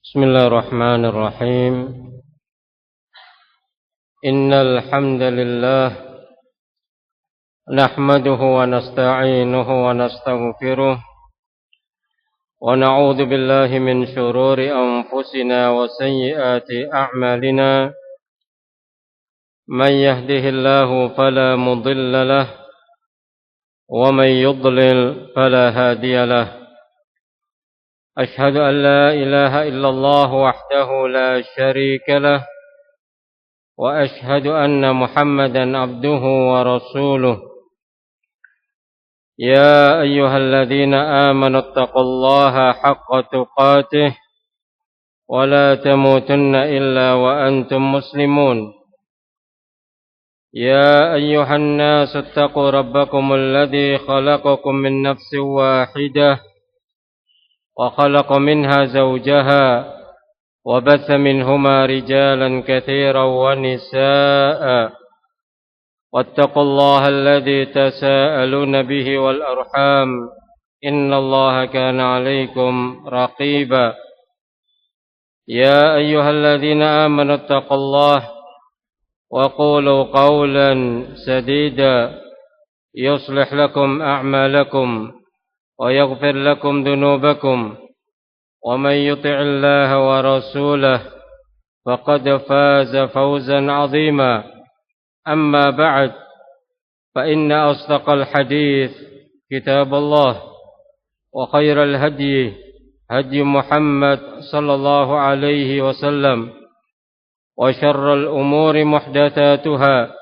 بسم الله الرحمن الرحيم إن الحمد لله نحمده ونستعينه ونستغفره ونعوذ بالله من شرور أنفسنا وسيئات أعمالنا من يهده الله فلا مضل له ومن يضلل فلا هادي له أشهد أن لا إله إلا الله وحده لا شريك له وأشهد أن محمدا عبده ورسوله يا أيها الذين آمنوا اتقوا الله حق تقاته ولا تموتن إلا وأنتم مسلمون يا أيها الناس اتقوا ربكم الذي خلقكم من نفس واحدة وخلق منها زوجها وبث منهما رجالا كثيرا ونساء واتقوا الله الذي تساءلون به والأرحام إن الله كان عليكم رقيبا يا أيها الذين آمنوا اتقوا الله وقولوا قولا سديدا يصلح لكم أعمالكم ويغفر لكم ذنوبكم ومن يطع الله ورسوله فقد فاز فوزا عظيما أما بعد فإن أصدق الحديث كتاب الله وخير الهدي هدي محمد صلى الله عليه وسلم وشر الأمور محدثاتها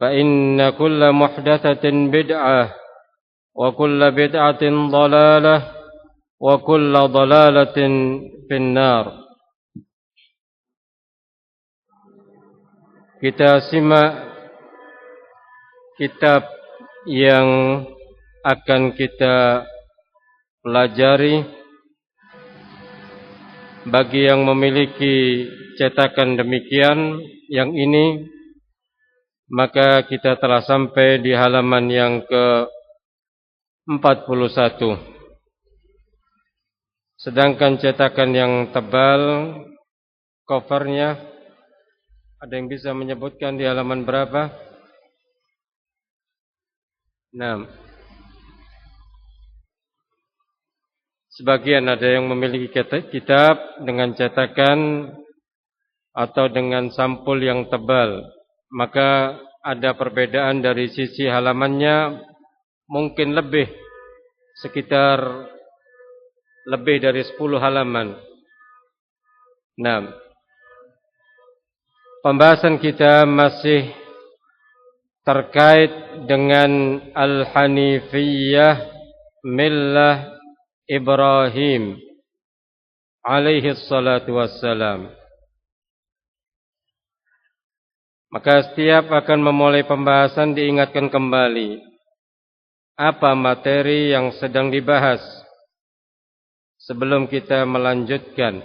فإن كل محدثة بدعة وكل بدعة ضلالة وكل ضلالة في النار. Kita simak kitab yang akan kita pelajari. Bagi yang memiliki cetakan demikian yang ini, maka kita telah sampai di halaman yang ke-41. Sedangkan cetakan yang tebal, covernya, ada yang bisa menyebutkan di halaman berapa? 6. Sebagian ada yang memiliki kitab dengan cetakan atau dengan sampul yang tebal, maka ada perbedaan dari sisi halamannya, mungkin sekitar lebih dari 10 halaman. Nah, pembahasan kita masih terkait dengan Al-Hanifiyah Millah Ibrahim alaihi salatu wassalam. Maka setiap akan memulai pembahasan diingatkan kembali apa materi yang sedang dibahas sebelum kita melanjutkan,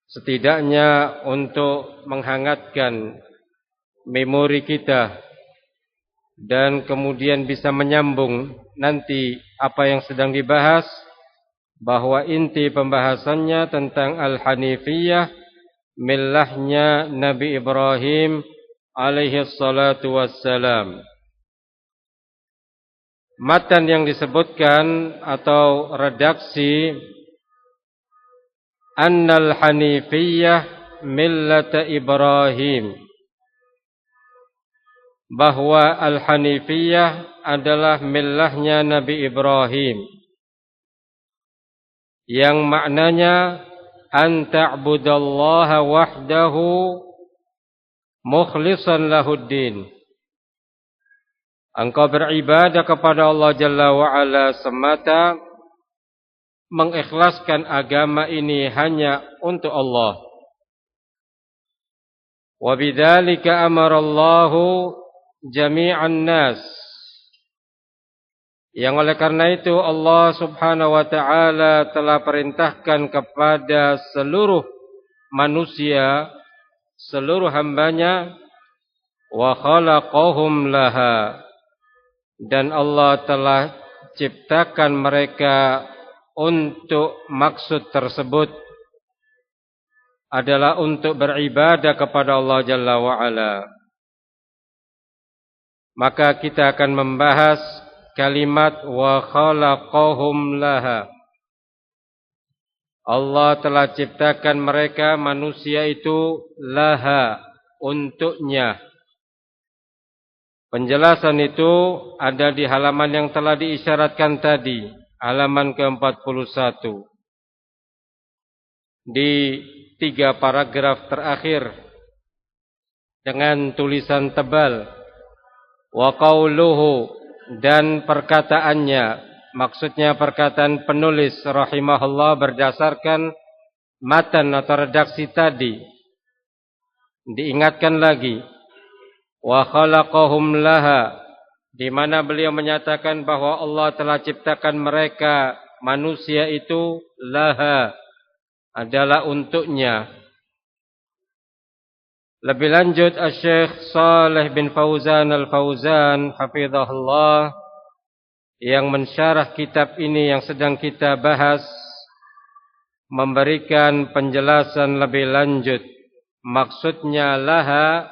setidaknya untuk menghangatkan memori kita dan kemudian bisa menyambung nanti apa yang sedang dibahas, bahwa inti pembahasannya tentang Al-Hanifiyah, millahnya Nabi Ibrahim alaihi salatu wassalam. Matan yang disebutkan atau redaksi Annal Hanifiyah millata Ibrahim, bahwa Al-Hanifiyah adalah millahnya Nabi Ibrahim, yang maknanya an ta'budallaha wahdahu mukhlishan lahuddin, engkau beribadah kepada Allah Jalla wa'ala semata, mengikhlaskan agama ini hanya untuk Allah. Wa bidzalika amarallahu jami'an nas, yang oleh karena itu Allah subhanahu wa ta'ala telah perintahkan kepada seluruh manusia, seluruh hambanya, wa khalaqahum laha, dan Allah telah ciptakan mereka untuk maksud tersebut, adalah untuk beribadah kepada Allah Jalla wa'ala. Maka kita akan membahas kalimat wa khalaqahum laha. Allah telah ciptakan mereka manusia itu laha, untuknya. Penjelasan itu ada di halaman yang telah diisyaratkan tadi, halaman ke-41. Di 3 paragraf terakhir dengan tulisan tebal wa qauluhu, dan perkataannya, maksudnya perkataan penulis rahimahullah berdasarkan matan atau redaksi tadi. Diingatkan lagi wa khalaqahum laha, di mana beliau menyatakan bahwa Allah telah ciptakan mereka manusia itu laha, adalah untuknya. Lebih lanjut Asy-Syaikh Shalih bin Fauzan Al-Fauzan hafizahullah yang mensyarah kitab ini yang sedang kita bahas memberikan penjelasan lebih lanjut. Maksudnya laha,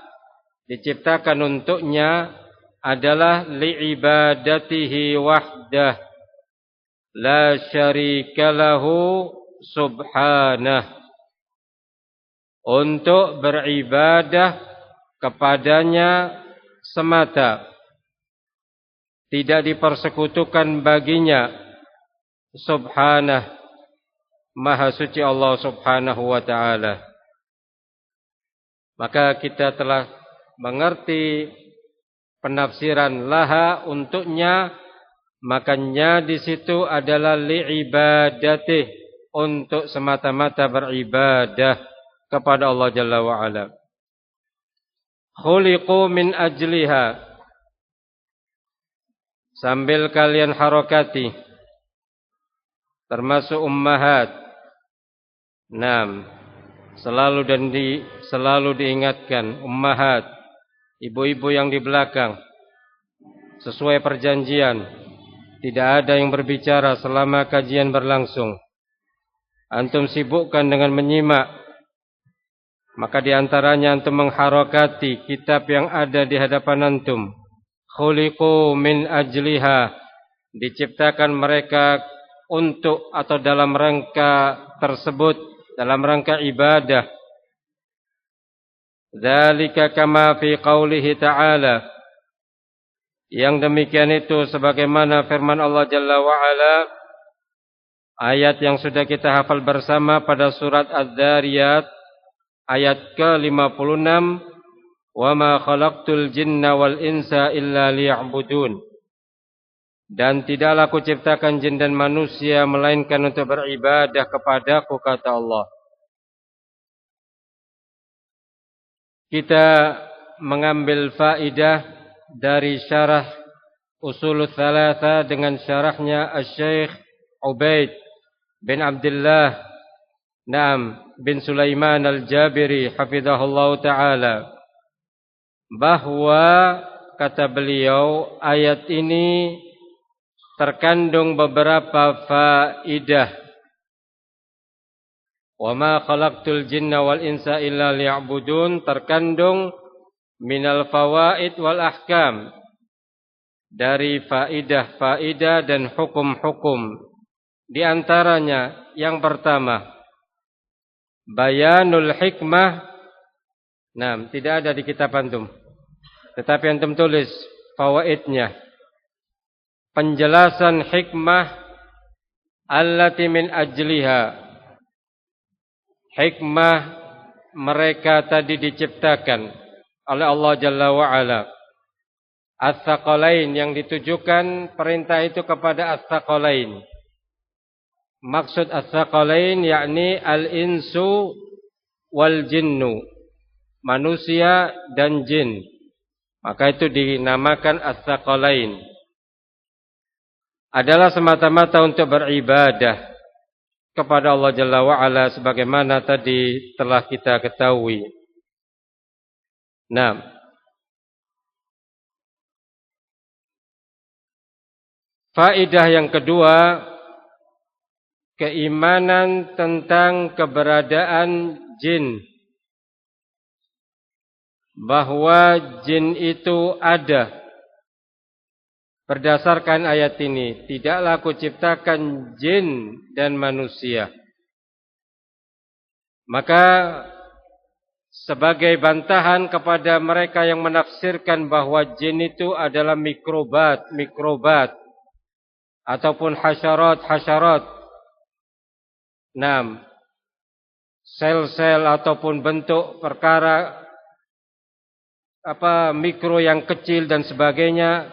diciptakan untuknya, adalah li'ibadatihi wahdah la syarika lahu subhanah, untuk beribadah kepadanya semata, tidak dipersekutukan baginya, subhanah, maha suci Allah subhanahu wa ta'ala. Maka kita telah mengerti penafsiran laha, untuknya, makanya di situ adalah li'ibadatih, untuk semata-mata beribadah kepada Allah Jalla wa'ala. Khuliqu min ajliha, sambil kalian harakati, termasuk ummahat. 6. Selalu diingatkan ummahat, ibu-ibu yang di belakang. Sesuai perjanjian, tidak ada yang berbicara selama kajian berlangsung. Antum sibukkan dengan menyimak. Maka di antaranya antum mengharakati kitab yang ada di hadapan antum. Khuliqu min ajliha, diciptakan mereka untuk atau dalam rangka tersebut, dalam rangka ibadah. Dzalika kama fi qaulihi ta'ala, yang demikian itu sebagaimana firman Allah Jalla wa'ala, ayat yang sudah kita hafal bersama pada surat Az-Zariyat ayat ke-56, wa ma khalaqtul jinna wal insa illa liya'budun, dan tidaklah aku ciptakan jin dan manusia melainkan untuk beribadah kepadaku, kata Allah. Kita mengambil faidah dari syarah Ushulul Tsalatsa dengan syarahnya Asy-Syaikh Ubaid bin Abdullah bin Sulaiman Al-Jabiri hafizahullah ta'ala, bahwa kata beliau ayat ini terkandung beberapa faidah. Wa ma khalaqtul jinna wal insa illa liya'budun, terkandung minal fawaid wal ahkam, dari faidah-faidah dan hukum-hukum. Di antaranya yang pertama, bayanul hikmah. Tidak ada di kitab antum, tetapi antum tulis fawaidnya. Penjelasan hikmah allati min ajliha, hikmah mereka tadi diciptakan oleh Allah Jalla wa'ala. Ats-tsaqalain, yang ditujukan perintah itu kepada ats-tsaqalain. Maksud ats-tsaqalain yakni al-insu wal jinnu, manusia dan jin. Maka itu dinamakan ats-tsaqalain. Adalah semata-mata untuk beribadah kepada Allah Jalla wa'ala sebagaimana tadi telah kita ketahui. Faedah yang kedua, keimanan tentang keberadaan jin, bahwa jin itu ada. Berdasarkan ayat ini, tidaklah aku ciptakan jin dan manusia. Maka sebagai bantahan kepada mereka yang menafsirkan bahwa jin itu adalah mikrobat ataupun hasyarat. 6. Sel-sel ataupun bentuk perkara mikro yang kecil dan sebagainya,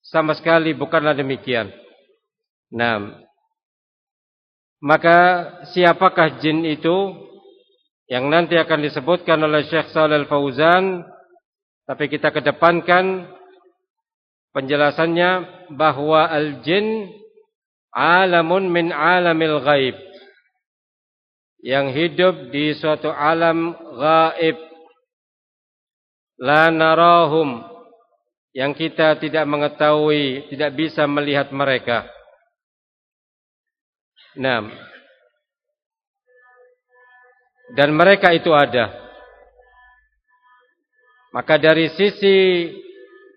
sama sekali bukanlah demikian. 6. Maka siapakah jin itu yang nanti akan disebutkan oleh Syekh Shalih Al-Fauzan, tapi kita kedepankan penjelasannya bahwa al-jin alamun min alamil ghaib, yang hidup di suatu alam gaib, la narahum, yang kita tidak mengetahui, tidak bisa melihat mereka. 6. Dan mereka itu ada. Maka dari sisi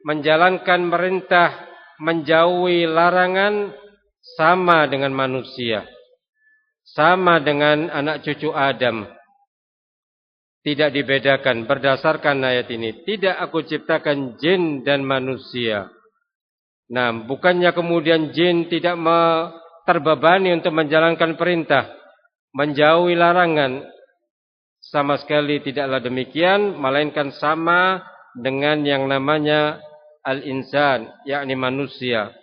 menjalankan perintah, menjauhi larangan, sama dengan manusia, sama dengan anak cucu Adam. Tidak dibedakan berdasarkan ayat ini. Tidak aku ciptakan jin dan manusia. Nah, bukannya kemudian jin tidak terbebani untuk menjalankan perintah, menjauhi larangan. Sama sekali tidaklah demikian, melainkan sama dengan yang namanya al-insan, yakni manusia.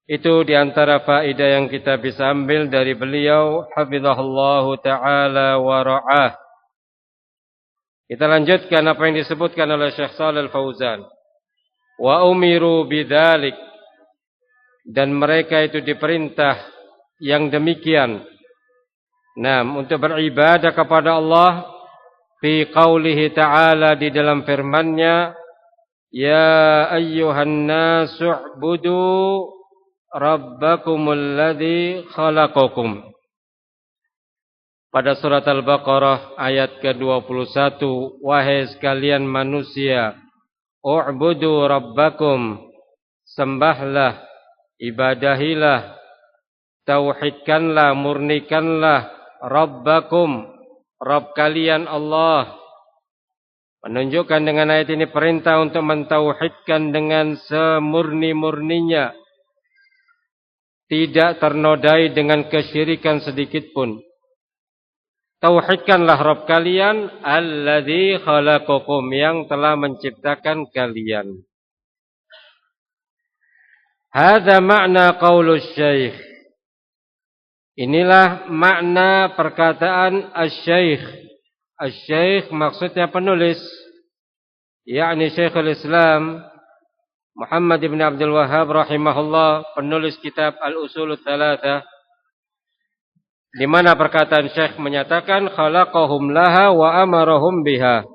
Itu diantara faedah yang kita bisa ambil dari beliau, hafizahullahu ta'ala wa ra'ah. Kita lanjutkan apa yang disebutkan oleh Syekh Shalih Al-Fauzan. Wa umiru bidzalik, dan mereka itu diperintah yang demikian. Nah, untuk beribadah kepada Allah fi qaulihi ta'ala, di dalam firman-Nya, ya ayyuhan nasu'budu rabbakumul ladzi khalaqakum. Pada surat Al-Baqarah ayat ke-21, wahai sekalian manusia, u'budu rabbakum, sembahlah, ibadahilah, tauhidkanlah, murnikanlah rabbakum, Rabb kalian Allah. Menunjukkan dengan ayat ini perintah untuk mentauhidkan dengan semurni-murninya, tidak ternodai dengan kesyirikan sedikit pun. Tauhidkanlah Rabb kalian, alladzi khalaqakum, yang telah menciptakan kalian. Hadza makna qaulus syekh. Inilah makna perkataan asy-syekh. Asy-syekh maksudnya penulis, yakni Syekhul Islam Muhammad ibn Abdul Wahhab rahimahullah, penulis kitab Al-Ushul Tsalatsa, di mana perkataan Syekh menyatakan khalaqahum laha wa amarahum biha.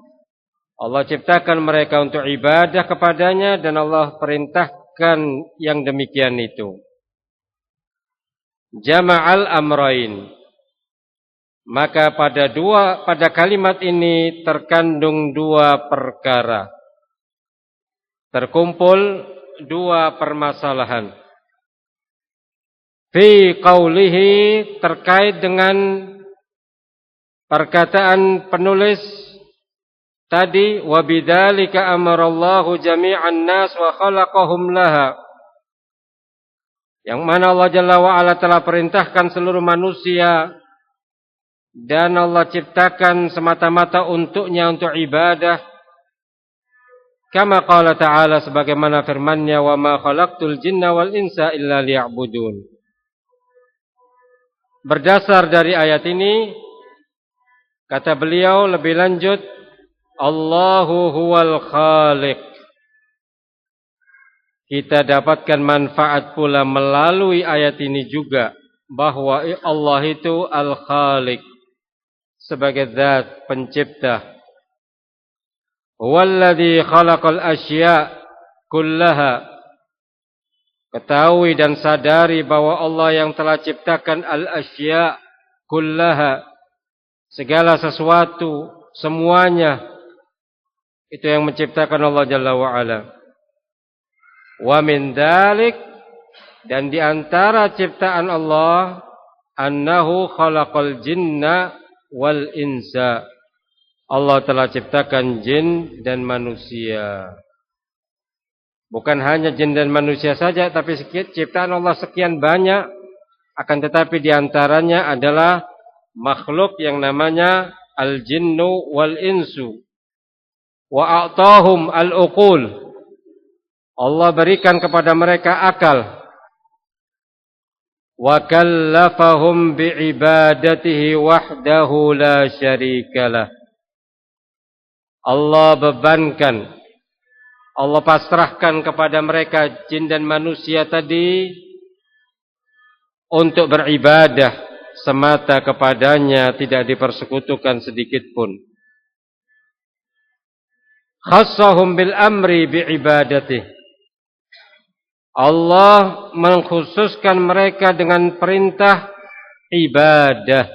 Allah ciptakan mereka untuk ibadah kepadanya dan Allah perintahkan yang demikian itu. Jama'al amrain. Maka pada kalimat ini terkandung dua perkara. Terkumpul dua permasalahan. Fi qaulihi, terkait dengan perkataan penulis tadi, wa bidzalika amarallahu jami'an nas wa khalaqahum laha, yang mana Allah Jalla wa Ala telah perintahkan seluruh manusia dan Allah ciptakan semata-mata untuknya, untuk ibadah. Kama qala ta'ala, sebagaimana firman-Nya, wa ma khalaqtul jinna wal insa illa liya'budun. Berdasar dari ayat ini, kata beliau lebih lanjut, Allahu huwal khaliq. Kita dapatkan manfaat pula melalui ayat ini juga, bahwa Allah itu al-khaliq, sebagai zat pencipta. Huwallazi khalaqal asya' kullaha. Ketahui dan sadari bahwa Allah yang telah ciptakan al-asya' kullaha, segala sesuatu, semuanya itu yang menciptakan Allah Jalla wa Ala. Wa min dzalik, dan di antara ciptaan Allah, annahu khalaqal jinna wal insa. Allah telah ciptakan jin dan manusia. Bukan hanya jin dan manusia saja, tapi ciptaan Allah sekian banyak. Akan tetapi di antaranya adalah makhluk yang namanya al-jinnu wal insu. Wa a'tahum al-uqul. Allah berikan kepada mereka akal. Wa kallafahum bi'ibadatihi wahdahu la syarikalah. Allah bebankan, Allah pasrahkan kepada mereka jin dan manusia tadi untuk beribadah semata kepadanya, tidak dipersekutukan sedikit pun. Khassahum bil amri bi'ibadatihi. Allah mengkhususkan mereka dengan perintah ibadah.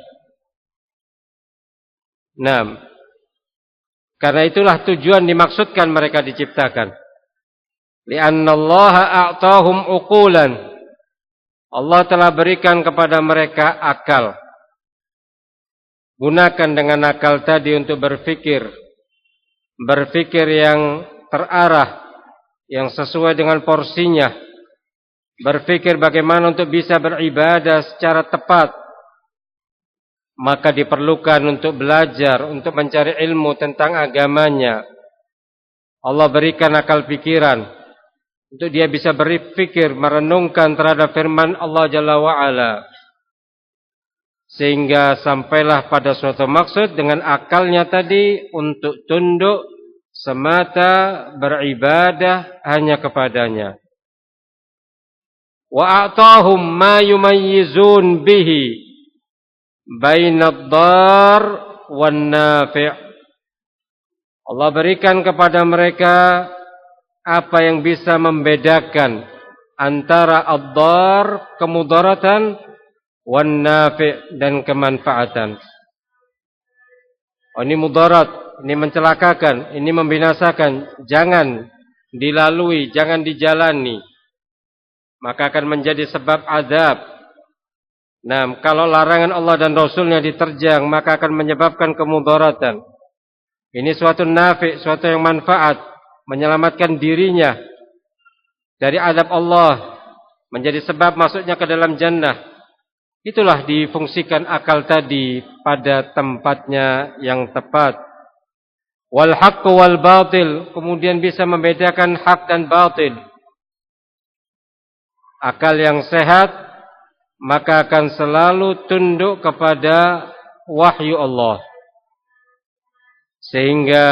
Karena itulah tujuan dimaksudkan mereka diciptakan. Li'anna Allah a'tahum uqulan. Allah telah berikan kepada mereka akal. Gunakan dengan akal tadi untuk berfikir. Berfikir yang terarah, yang sesuai dengan porsinya. Berfikir bagaimana untuk bisa beribadah secara tepat. Maka diperlukan untuk belajar, untuk mencari ilmu tentang agamanya. Allah berikan akal pikiran untuk dia bisa berpikir, merenungkan terhadap firman Allah Jalla wa'ala. Sehingga sampailah pada suatu maksud dengan akalnya tadi untuk tunduk semata beribadah hanya kepadanya. Wa a'tahum ma yumayyizun bihi bainad dar wan nafi'. Allah berikan kepada mereka apa yang bisa membedakan antara ad-dar, kemudaratan, wan nafi' dan kemanfaatan. Ini mudarat, ini mencelakakan, ini membinasakan, jangan dilalui, jangan dijalani. Maka akan menjadi sebab azab. Kalau larangan Allah dan Rasulnya diterjang, maka akan menyebabkan kemudaratan. Ini suatu nafi', suatu yang manfaat, menyelamatkan dirinya dari azab Allah, menjadi sebab masuknya ke dalam jannah. Itulah difungsikan akal tadi pada tempatnya yang tepat. Wal haqqu wal batil, kemudian bisa membedakan hak dan batil. Akal yang sehat maka akan selalu tunduk kepada wahyu Allah. Sehingga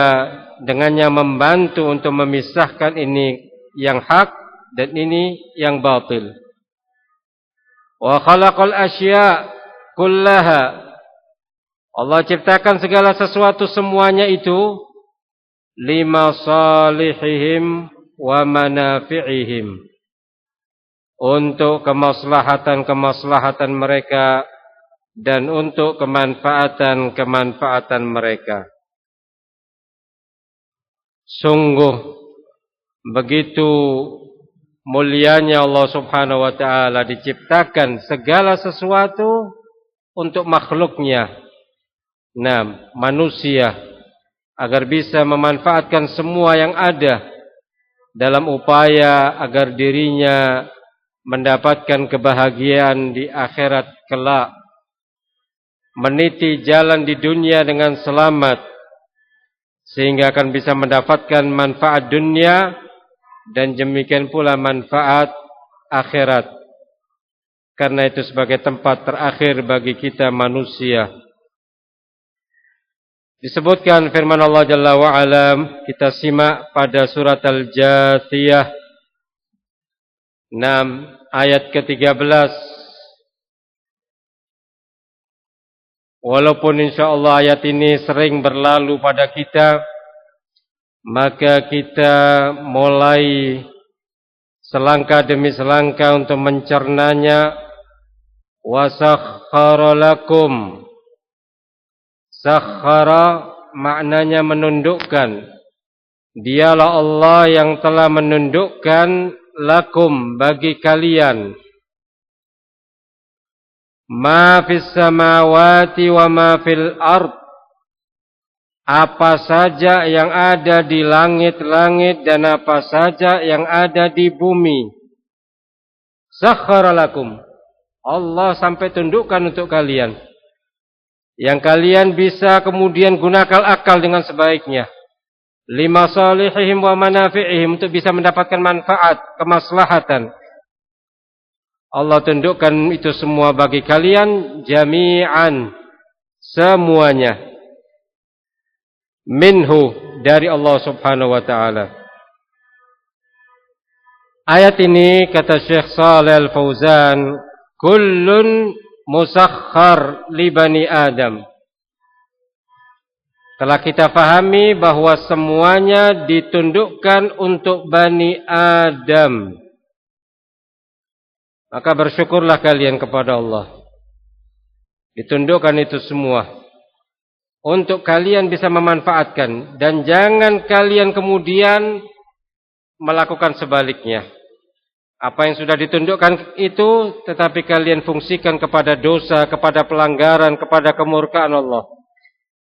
dengannya membantu untuk memisahkan ini yang hak dan ini yang batil. Wa khalaqal asya' kullaha. Allah ciptakan segala sesuatu semuanya itu lima salihihim wa manafi'ihim. Untuk kemaslahatan-kemaslahatan mereka dan untuk kemanfaatan-kemanfaatan mereka. Sungguh begitu mulianya Allah Subhanahu wa ta'ala diciptakan segala sesuatu untuk makhluknya. Manusia, agar bisa memanfaatkan semua yang ada dalam upaya agar dirinya mendapatkan kebahagiaan di akhirat kelak, meniti jalan di dunia dengan selamat, sehingga akan bisa mendapatkan manfaat dunia dan demikian pula manfaat akhirat. Karena itu sebagai tempat terakhir bagi kita manusia. Disebutkan firman Allah Jalla wa'ala, kita simak pada surat Al-Jathiyah 6 ayat ke-13. Walaupun insyaallah ayat ini sering berlalu pada kita, maka kita mulai selangkah demi selangkah untuk mencernanya. Wasakhkhara lakum, Sakhara maknanya menundukkan. Dialah Allah yang telah menundukkan lakum bagi kalian ma fis samawati wa ma fil ard, apa saja yang ada di langit-langit dan apa saja yang ada di bumi. Sakhara lakum, Allah sampai tundukkan untuk kalian, yang kalian bisa kemudian gunakan akal dengan sebaiknya. Lima salihihim wa manafi'ihim, untuk bisa mendapatkan manfaat, kemaslahatan. Allah tundukkan itu semua bagi kalian jami'an, semuanya. Minhu, dari Allah subhanahu wa ta'ala. Ayat ini kata Syekh Shalih Al-Fauzan, kullun musakhkhar li bani Adam. Telah kita fahami bahwa semuanya ditundukkan untuk Bani Adam. Maka bersyukurlah kalian kepada Allah. Ditundukkan itu semua untuk kalian bisa memanfaatkan. Dan jangan kalian kemudian melakukan sebaliknya. Apa yang sudah ditundukkan itu tetapi kalian fungsikan kepada dosa, kepada pelanggaran, kepada kemurkaan Allah.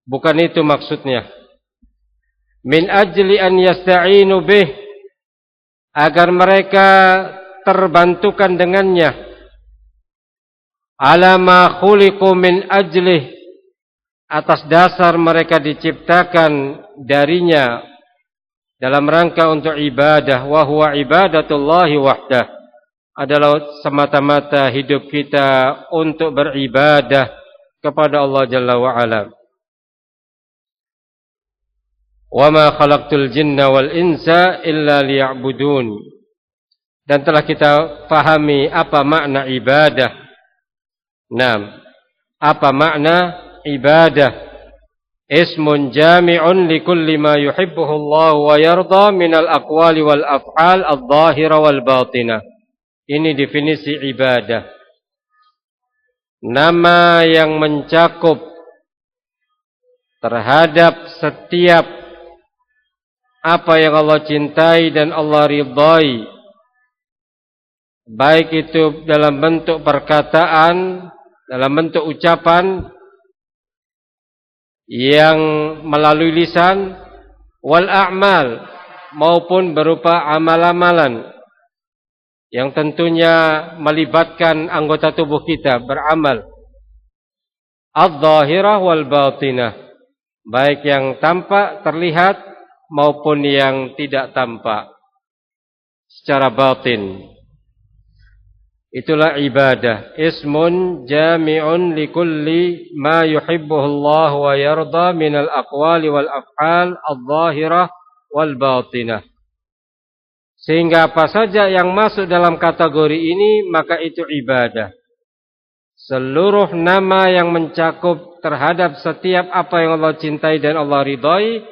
Bukan itu maksudnya. Min ajli an yasta'inu bih, agar mereka terbantukan dengannya. Ala ma khuliqu min ajlih, atas dasar mereka diciptakan darinya dalam rangka untuk ibadah. Wa huwa ibadatullahi wahdah, adalah semata-mata hidup kita untuk beribadah kepada Allah Jalla wa Ala. Wa ma khalaqtul jinna wal insa illa liya'budun. Dan telah kita fahami apa makna ibadah. Nah, apa makna ibadah? Ismun jami'un likulli ma yuhibbuhu Allah wa yarda minal aqwali wal af'al adh-dhahira wal batinah. Ini definisi ibadah. Nama yang mencakup terhadap setiap apa yang Allah cintai dan Allah ridhai, baik itu dalam bentuk perkataan, dalam bentuk ucapan yang melalui lisan, wal a'mal, maupun berupa amal-amalan yang tentunya melibatkan anggota tubuh kita beramal. Adh-dhahirah wal batinah, baik yang tampak terlihat maupun yang tidak tampak secara batin. Itulah ibadah. Ismun jami'un likulli ma yuhibbuhu Allah wa yarda minal aqwali wal af'al adh-dhahirah wal batinah. Sehingga apa saja yang masuk dalam kategori ini maka itu ibadah. Seluruh nama yang mencakup terhadap setiap apa yang Allah cintai dan Allah ridhai,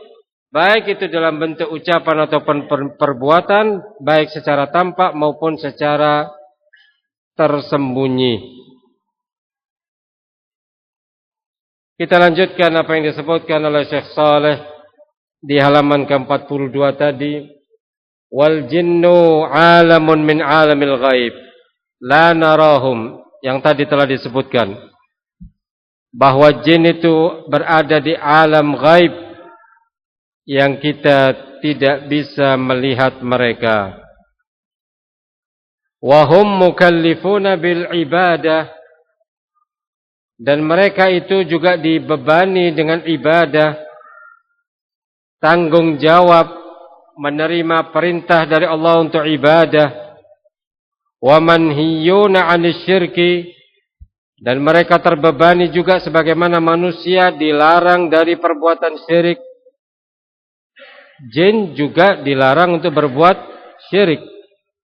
baik itu dalam bentuk ucapan ataupun perbuatan, baik secara tampak maupun secara tersembunyi. Kita lanjutkan apa yang disebutkan oleh Syekh Shalih di halaman ke-42 tadi. Wal jinnu alamun min alamil ghaib la narahum, yang tadi telah disebutkan bahwa jin itu berada di alam ghaib yang kita tidak bisa melihat mereka. Wa hum mukallifuna bil ibadah, dan mereka itu juga dibebani dengan ibadah, tanggung jawab menerima perintah dari Allah untuk ibadah. Wa manhiyuna 'anil syirki, dan mereka terbebani juga sebagaimana manusia dilarang dari perbuatan syirik. Jin juga dilarang untuk berbuat syirik.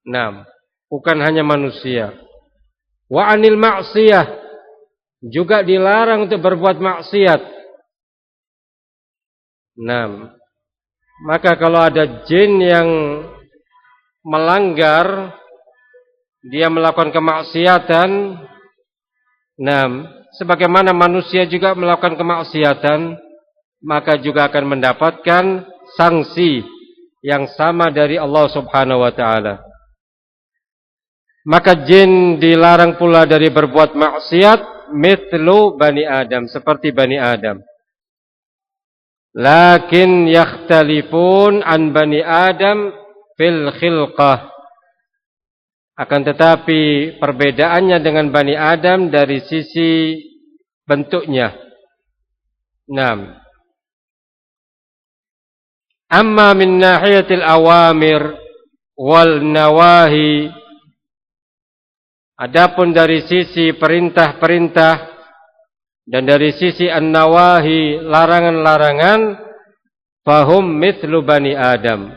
Nah, bukan hanya manusia. Wa 'anil ma'siyah, juga dilarang untuk berbuat maksiat. Nah, maka kalau ada jin yang melanggar, dia melakukan kemaksiatan, Nah, sebagaimana manusia juga melakukan kemaksiatan, maka juga akan mendapatkan sanksi yang sama dari Allah Subhanahu wa taala. Maka jin dilarang pula dari berbuat maksiat mithlu Bani Adam, seperti Bani Adam. Lakin yakhtalifun an Bani Adam fil khilqah. Akan tetapi perbedaannya dengan Bani Adam dari sisi bentuknya. Naam. Amma min nahiyatil awamir wal nawahi, adapun dari sisi perintah-perintah dan dari sisi an-nawahi, larangan-larangan, fahum mithlu Bani Adam,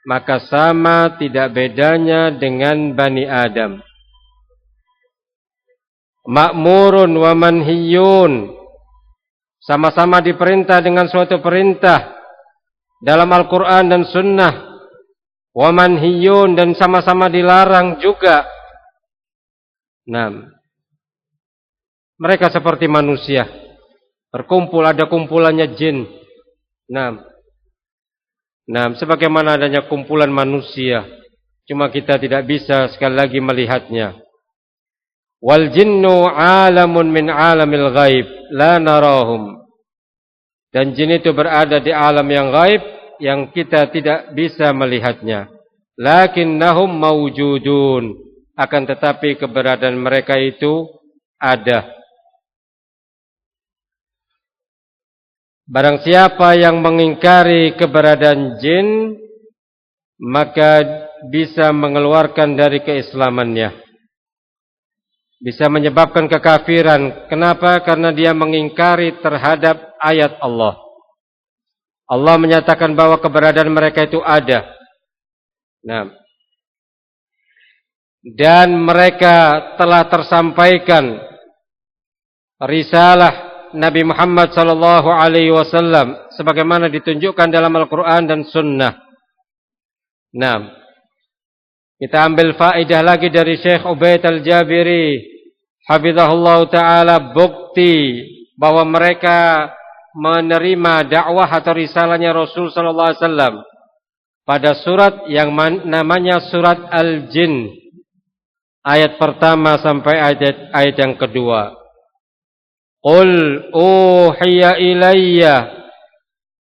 maka sama tidak bedanya dengan Bani Adam. Ma'murun wa manhiyun, sama-sama diperintah dengan suatu perintah dalam Al-Quran dan Sunnah. Wa manhiyun, dan sama-sama dilarang juga. Nah, mereka seperti manusia, berkumpul, ada kumpulannya jin. Nah, sebagaimana adanya kumpulan manusia, cuma kita tidak bisa sekali lagi melihatnya. Wal jinnu alamun min alamil ghaib la narahum, dan jin itu berada di alam yang gaib yang kita tidak bisa melihatnya. Lakinnahum mawjudun, akan tetapi keberadaan mereka itu ada. Barang siapa yang mengingkari keberadaan jin, maka bisa mengeluarkan dari keislamannya, bisa menyebabkan kekafiran. Kenapa? Karena dia mengingkari terhadap ayat Allah. Allah menyatakan bahwa keberadaan mereka itu ada. Nah, dan mereka telah tersampaikan risalah Nabi Muhammad sallallahu alaihi wasallam sebagaimana ditunjukkan dalam Al-Qur'an dan Sunnah. Nah, kita ambil faedah lagi dari Syekh Ubaid Al-Jabiri hafizahullah ta'ala, bukti bahwa mereka menerima dakwah atau risalahnya Rasul sallallahu alaihi wasallam pada surat yang namanya surat Al-Jin, ayat pertama sampai ayat yang kedua. Qul uhiya ilayya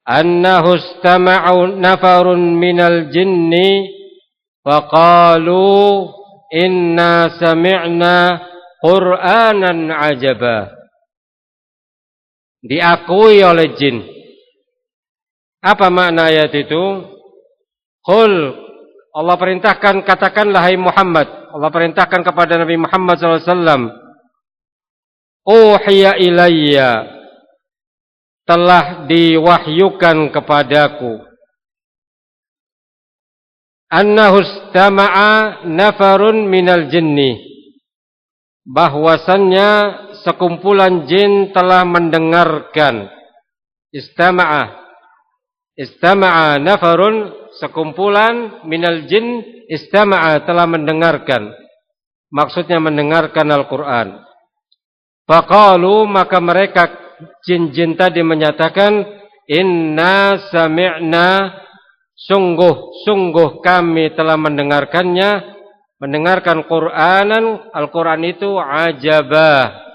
annahu istama'u nafarun minal jinni faqalu inna sami'na Qur'anan ajaba. Diakui oleh jin. Apa makna ayat itu? Qul, Allah perintahkan, katakanlah hai Muhammad, Allah perintahkan kepada Nabi Muhammad SAW, uhiya ilayya, telah diwahyukan kepadaku, annahu istama'a nafarun minal jinni, bahwasannya sekumpulan jin telah mendengarkan. Istama'a nafarun, sekumpulan minal jin, istama'a telah mendengarkan, maksudnya mendengarkan Al-Quran. Faqalu, maka mereka jin-jin tadi menyatakan, inna sami'na, sungguh kami telah mendengarkannya, mendengarkan Qur'anan, Al-Quran itu ajabah,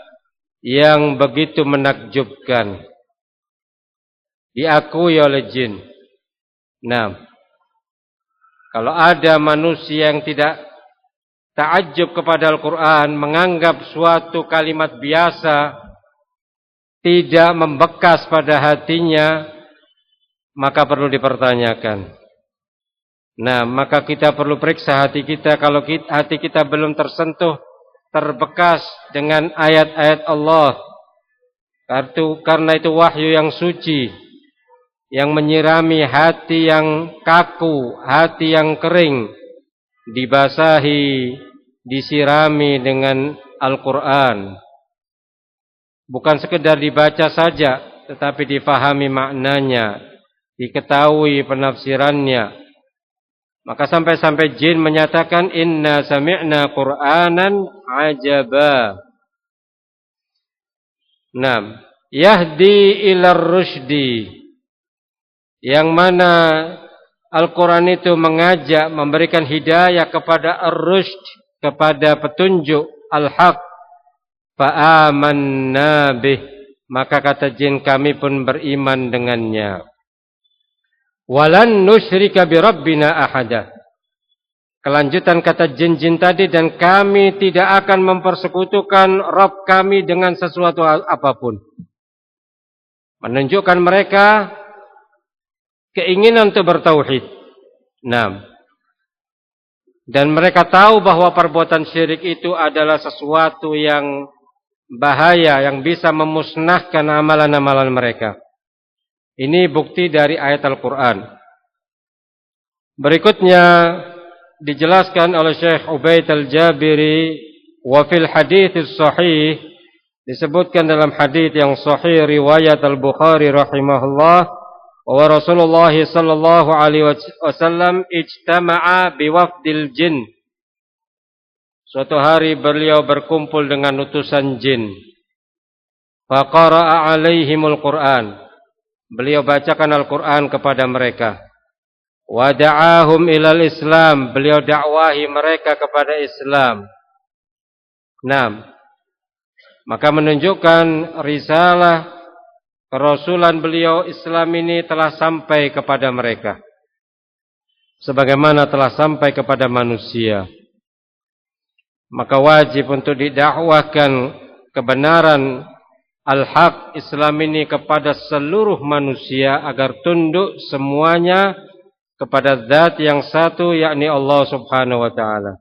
yang begitu menakjubkan. Diakui oleh jin. Nah, kalau ada manusia yang tidak ta'ajjub kepada Al-Quran, menganggap suatu kalimat biasa, tidak membekas pada hatinya, maka perlu dipertanyakan. Nah, maka kita perlu periksa hati kita. Kalau hati kita belum tersentuh, terbekas dengan ayat-ayat Allah, karena itu wahyu yang suci, yang menyirami hati yang kaku, hati yang kering, dibasahi, disirami dengan Al-Quran. Bukan sekedar dibaca saja, tetapi difahami maknanya, diketahui penafsirannya. Maka sampai jin menyatakan, inna sami'na Qur'anan ajaba. Naam, yahdi ilar rusydi, yang mana Al-Quran itu mengajak, memberikan hidayah kepada ar-rusyd, kepada petunjuk al-haq. Fa'amanna bih, maka kata jin kami pun beriman dengannya. Walan nusyrika bi rabbina ahada. Kelanjutan kata jin-jin tadi, dan kami tidak akan mempersekutukan Rabb kami dengan sesuatu apapun. Menunjukkan mereka keinginan untuk bertauhid. Nah, dan mereka tahu bahwa perbuatan syirik itu adalah sesuatu yang bahaya, yang bisa memusnahkan amalan-amalan mereka. Ini bukti dari ayat Al-Quran. Berikutnya dijelaskan oleh Syekh Ubaid Al-Jabiri, wa fil hadits sahih, disebutkan dalam hadits yang sahih riwayat Al-Bukhari rahimahullah, wa Rasulullah sallallahu alaihi wasallam ijtama'a biwafdil jin. Suatu hari beliau berkumpul dengan utusan jin. Fa qara'a alaihimul Qur'an. Beliau bacakan Al-Quran kepada mereka. Wa da'ahum ilal Islam, beliau dakwahi mereka kepada Islam. Nah, maka menunjukkan risalah kerasulan beliau, Islam ini telah sampai kepada mereka, sebagaimana telah sampai kepada manusia. Maka wajib untuk didakwahkan kebenaran al-haq Islam ini kepada seluruh manusia, agar tunduk semuanya kepada zat yang satu, yakni Allah subhanahu wa ta'ala.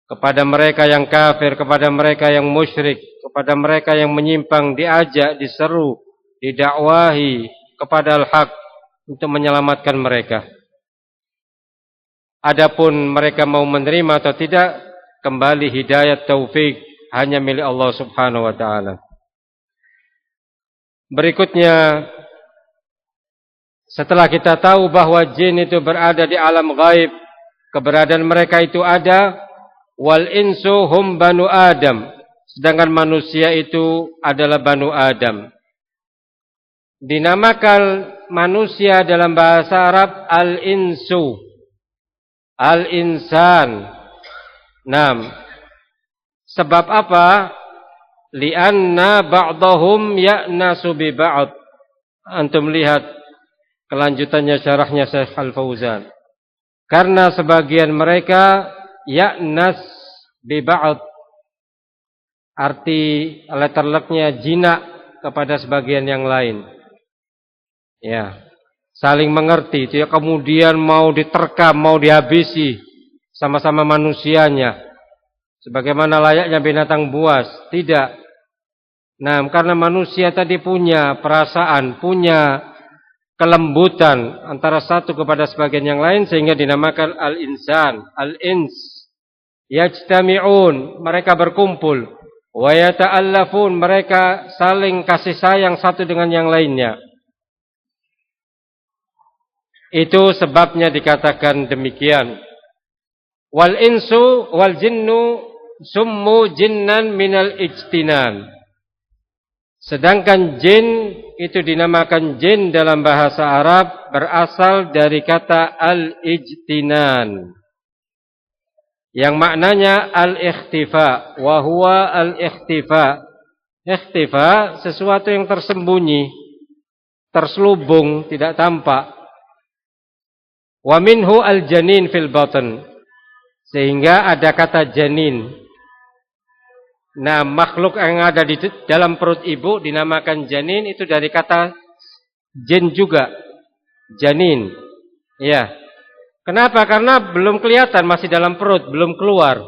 Kepada mereka yang kafir, kepada mereka yang musyrik, kepada mereka yang menyimpang, diajak, diseru, didakwahi kepada al-haq untuk menyelamatkan mereka. Adapun mereka mau menerima atau tidak, kembali hidayah taufik hanya milik Allah subhanahu wa ta'ala. Berikutnya, setelah kita tahu bahwa jin itu berada di alam gaib, keberadaan mereka itu ada, wal insu hum banu Adam, sedangkan manusia itu adalah banu Adam. Dinamakan manusia dalam bahasa Arab al-insu, al-insan. Naam. Sebab apa? Lianna ba'dahum ya'nasu bi ba'd. Antum lihat kelanjutannya syarahnya Syekh Al-Fauzan. Karena sebagian mereka ya'nas bi ba'd, arti letter-letternya jinak kepada sebagian yang lain. Ya, saling mengerti itu ya, kemudian mau diterkam, mau dihabisi sama-sama manusianya, sebagaimana layaknya binatang buas. Tidak. Nah, karena manusia tadi punya perasaan, punya kelembutan antara satu kepada sebagian yang lain, sehingga dinamakan al-insan, al-ins. Yajtami'un, mereka berkumpul. Wa yata'allafun, mereka saling kasih sayang satu dengan yang lainnya. Itu sebabnya dikatakan demikian. Wal insu wal jinnu summu jinnan minal ijtinan. Sedangkan jin itu dinamakan jin dalam bahasa Arab berasal dari kata al-ijtinan, yang maknanya al-ikhtifa, wa huwa al-ikhtifa. Ikhtifa, sesuatu yang tersembunyi, terselubung, tidak tampak. Wa minhu al-janin fil batan, sehingga ada kata janin. Nah, makhluk yang ada di dalam perut ibu dinamakan janin, itu dari kata jin juga, janin. Ya. Kenapa? Karena belum kelihatan, masih dalam perut, belum keluar,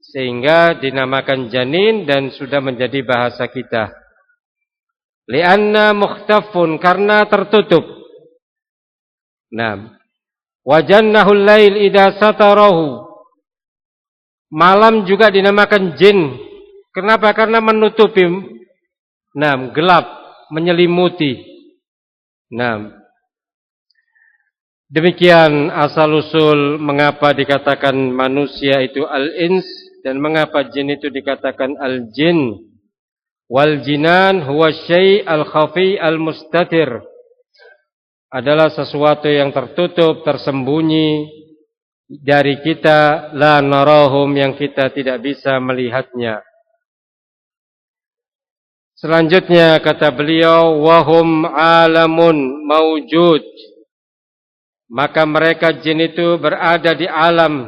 sehingga dinamakan janin dan sudah menjadi bahasa kita. Lianna mukhtafun, karena tertutup. Nah, wajannahul lail idza satarahu, malam juga dinamakan jin. Kenapa? Karena menutupi, gelap, menyelimuti. Demikian asal-usul mengapa dikatakan manusia itu al-ins dan mengapa jin itu dikatakan al-jin. Wal jinan huwa syai' al-khafi al-mustatir, adalah sesuatu yang tertutup, tersembunyi dari kita, la narahum, yang kita tidak bisa melihatnya. Selanjutnya kata beliau, wahum alamun maujud, maka mereka jin itu berada di alam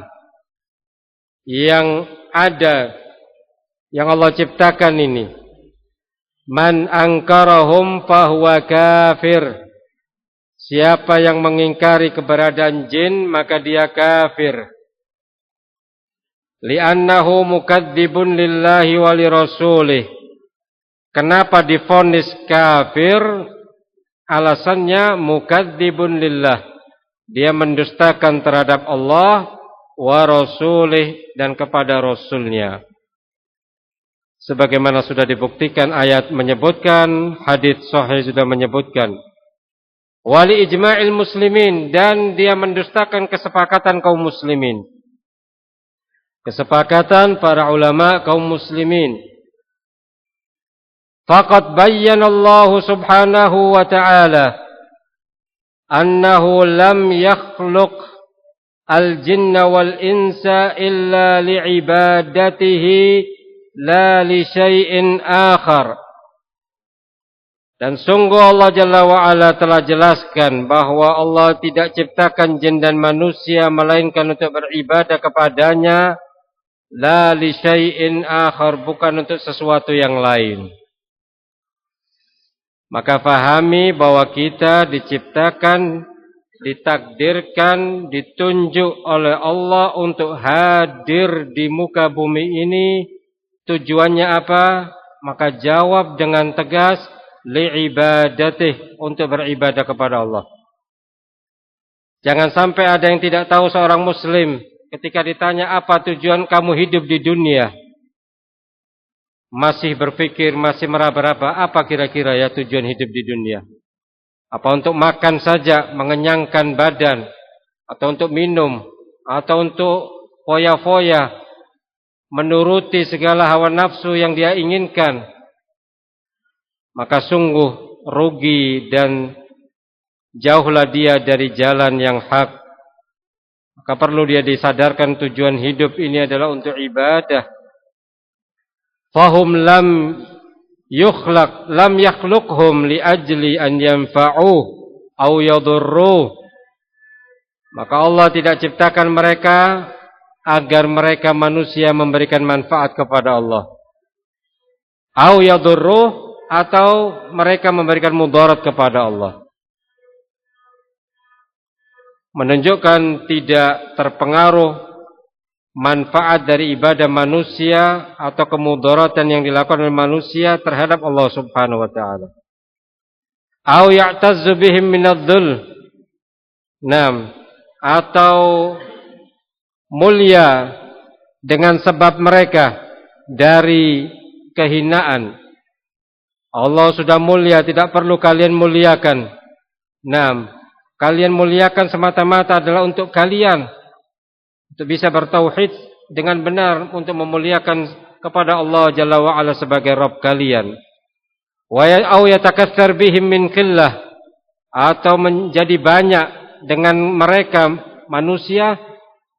yang ada, yang Allah ciptakan ini. Man angkarahum fahuwa kafir, siapa yang mengingkari keberadaan jin maka dia kafir. Li'annahu mukadzibun lillahi wa lirasulih. Kenapa divonis kafir? Alasannya mukadzibun lillah, dia mendustakan terhadap Allah wa rasulih, dan kepada rasulnya. Sebagaimana sudah dibuktikan, ayat menyebutkan, hadits sahih sudah menyebutkan. Wali ijma'il muslimin, dan dia mendustakan kesepakatan kaum muslimin, kesepakatan para ulama kaum muslimin. Faqad bayyana Allah subhanahu wa ta'ala annahu lam yakhluq al-jinna wal insa illa li'ibadatihi la li syai'in akhar. Dan sungguh Allah Jalla wa'ala telah jelaskan bahwa Allah tidak ciptakan jin dan manusia melainkan untuk beribadah kepadanya, la li syai'in akhar, bukan untuk sesuatu yang lain. Maka fahami bahwa kita diciptakan, ditakdirkan, ditunjuk oleh Allah untuk hadir di muka bumi ini. Tujuannya apa? Maka jawab dengan tegas, li'ibadatih, untuk beribadah kepada Allah. Jangan sampai ada yang tidak tahu seorang muslim ketika ditanya apa tujuan kamu hidup di dunia, masih berpikir, masih meraba-raba, apa kira-kira ya tujuan hidup di dunia? Apa untuk makan saja, mengenyangkan badan, atau untuk minum, atau untuk foya-foya, menuruti segala hawa nafsu yang dia inginkan? Maka sungguh rugi dan jauhlah dia dari jalan yang hak. Maka perlu dia disadarkan tujuan hidup ini adalah untuk ibadah. Fahum lam yakhluqhum li ajli an yanfa'uh aw yadurruh. Maka Allah tidak ciptakan mereka agar mereka manusia memberikan manfaat kepada Allah, aw yadurruh, atau mereka memberikan mudarat kepada Allah. Menunjukkan tidak terpengaruh manfaat dari ibadah manusia atau kemudaratan yang dilakukan oleh manusia terhadap Allah Subhanahu wa ta'ala. Aw ya'tazzu bihim minadh-dhul. Atau mulia dengan sebab mereka dari kehinaan. Allah sudah mulia, tidak perlu kalian muliakan. Kalian muliakan semata-mata adalah untuk kalian, untuk bisa bertauhid dengan benar, untuk memuliakan kepada Allah Jalla wa'ala sebagai Rabb kalian. Wa yatakatsar bihim min qillah, atau menjadi banyak dengan mereka manusia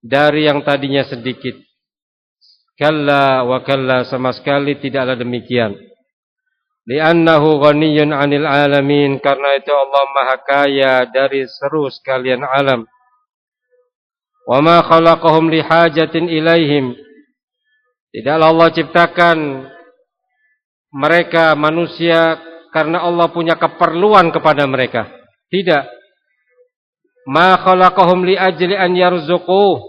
dari yang tadinya sedikit. Kalla wa kalla, sama sekali tidaklah demikian. Li'annahu ghaniyyun 'anil 'alamin, karena itu Allah Maha Kaya dari seluruh sekalian alam. Wa ma khalaqahum lihajatin ilaihim, tidaklah Allah ciptakan mereka manusia karena Allah punya keperluan kepada mereka. Tidak. Ma khalaqahum li ajli an yarzuquh,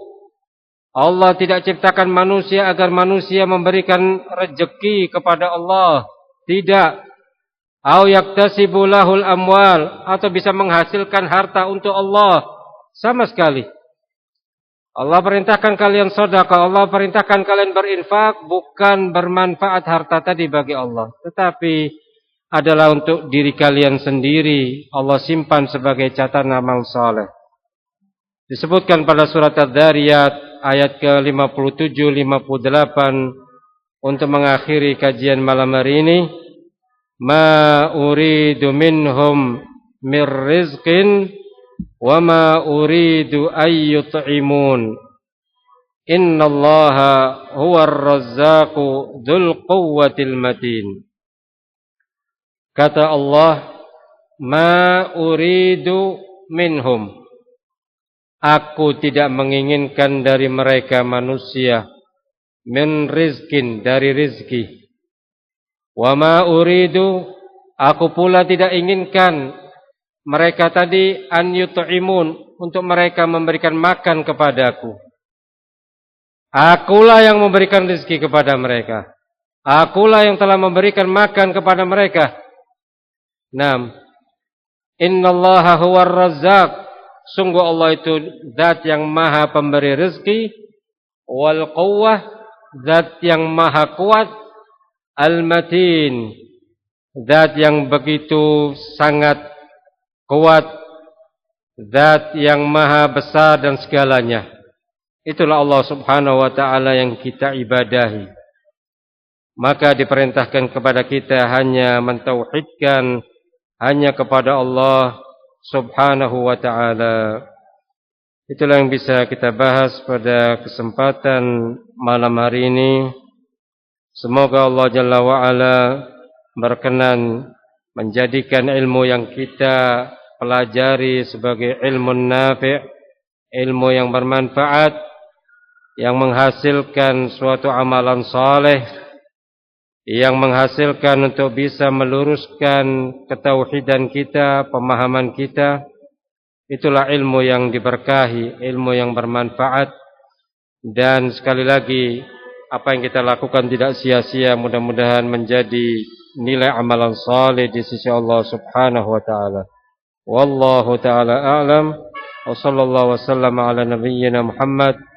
Allah tidak ciptakan manusia agar manusia memberikan rezeki kepada Allah. Tidak. Au yaktasibu lahul amwal, atau bisa menghasilkan harta untuk Allah. Sama sekali. Allah perintahkan kalian sedekah, Allah perintahkan kalian berinfak, bukan bermanfaat harta tadi bagi Allah, tetapi adalah untuk diri kalian sendiri. Allah simpan sebagai catatan amal saleh. Disebutkan pada surat Adz-Dzariyat ayat ke-57-58 untuk mengakhiri kajian malam hari ini. ma uridu minhum mir rizqin wa ma uridu ay yut'imun. Innallaha huwar razzaqu dzul quwwatil matin. Kata Allah, ma uridu minhum, aku tidak menginginkan dari mereka manusia, min rizkin, dari rizki. Wa ma uridu, aku pula tidak inginkan mereka tadi an yut'imun, untuk mereka memberikan makan kepadaku. Akulah yang memberikan rizki kepada mereka. Akulah yang telah memberikan makan kepada mereka. Naam. Innallaha huwar razzaq. Sungguh Allah itu zat yang maha pemberi rizki. Wal quwwah, zat yang maha kuat. Al-matin, zat yang begitu sangat kuat. Zat yang maha besar dan segalanya. Itulah Allah subhanahu wa ta'ala yang kita ibadahi. Maka diperintahkan kepada kita hanya mentauhidkan hanya kepada Allah subhanahu wa ta'ala. Itulah yang bisa kita bahas pada kesempatan malam hari ini. Semoga Allah Jalla wa'ala berkenan menjadikan ilmu yang kita pelajari sebagai ilmu nafi', ilmu yang bermanfaat, yang menghasilkan suatu amalan saleh, yang menghasilkan untuk bisa meluruskan ketauhidan kita, pemahaman kita. Itulah ilmu yang diberkahi, ilmu yang bermanfaat. Dan sekali lagi, apa yang kita lakukan tidak sia-sia, mudah-mudahan menjadi nilai amalan saleh di sisi Allah subhanahu wa ta'ala. Wallahu ta'ala a'lam. Wa sallallahu wa sallam ala nabiyyina Muhammad